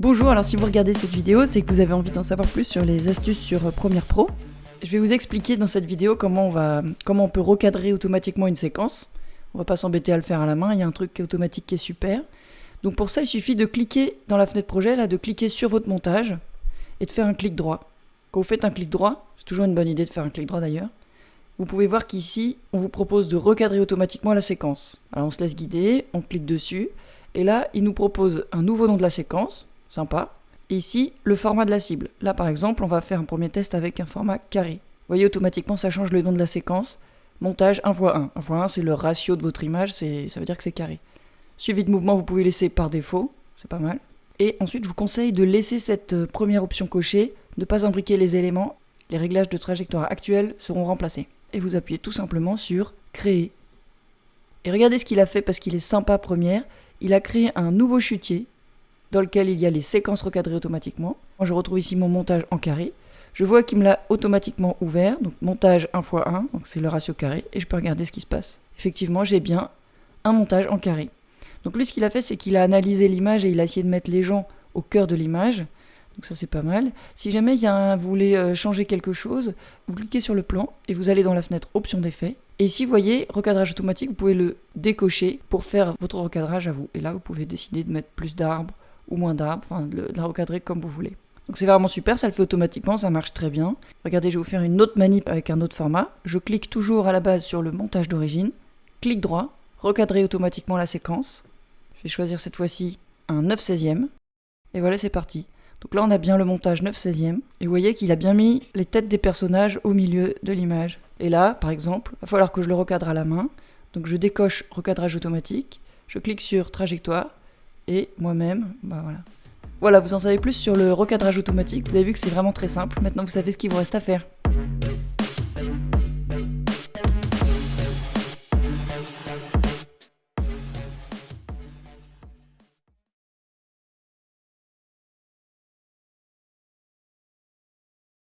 Bonjour, alors si vous regardez cette vidéo, c'est que vous avez envie d'en savoir plus sur les astuces sur Premiere Pro. Je vais vous expliquer dans cette vidéo comment on peut recadrer automatiquement une séquence. On va pas s'embêter à le faire à la main, il y a un truc qui est automatique qui est super. Donc pour ça, il suffit de cliquer dans la fenêtre projet, là, de cliquer sur votre montage et de faire un clic droit. Quand vous faites un clic droit, c'est toujours une bonne idée de faire un clic droit d'ailleurs, vous pouvez voir qu'ici, on vous propose de recadrer automatiquement la séquence. Alors on se laisse guider, on clique dessus, et là, il nous propose un nouveau nom de la séquence, sympa. Et ici, le format de la cible. Là, par exemple, on va faire un premier test avec un format carré. Vous voyez, automatiquement, ça change le nom de la séquence. Montage 1x1. 1x1, c'est le ratio de votre image, ça veut dire que c'est carré. Suivi de mouvement, vous pouvez laisser par défaut, c'est pas mal. Et ensuite, je vous conseille de laisser cette première option cochée, ne pas imbriquer les éléments. Les réglages de trajectoire actuels seront remplacés. Et vous appuyez tout simplement sur Créer. Et regardez ce qu'il a fait parce qu'il est sympa première. Il a créé un nouveau chutier dans lequel il y a les séquences recadrées automatiquement. Moi, je retrouve ici mon montage en carré. Je vois qu'il me l'a automatiquement ouvert, donc montage 1x1, donc c'est le ratio carré, et je peux regarder ce qui se passe. Effectivement, j'ai bien un montage en carré. Donc lui, ce qu'il a fait, c'est qu'il a analysé l'image et il a essayé de mettre les gens au cœur de l'image. Donc ça, c'est pas mal. Si jamais vous voulez changer quelque chose, vous cliquez sur le plan et vous allez dans la fenêtre Options d'effets. Et ici, vous voyez, recadrage automatique, vous pouvez le décocher pour faire votre recadrage à vous. Et là, vous pouvez décider de mettre plus d'arbres ou moins d'arbres, enfin de la recadrer comme vous voulez. Donc c'est vraiment super, ça le fait automatiquement, ça marche très bien. Regardez, je vais vous faire une autre manip avec un autre format. Je clique toujours à la base sur le montage d'origine, clic droit, recadrer automatiquement la séquence. Je vais choisir cette fois-ci un 9/16e. Et voilà, c'est parti. Donc là, on a bien le montage 9/16e. Et vous voyez qu'il a bien mis les têtes des personnages au milieu de l'image. Et là, par exemple, il va falloir que je le recadre à la main. Donc je décoche recadrage automatique. Je clique sur trajectoire. Et moi-même, voilà. Voilà, vous en savez plus sur le recadrage automatique. Vous avez vu que c'est vraiment très simple. Maintenant, vous savez ce qu'il vous reste à faire.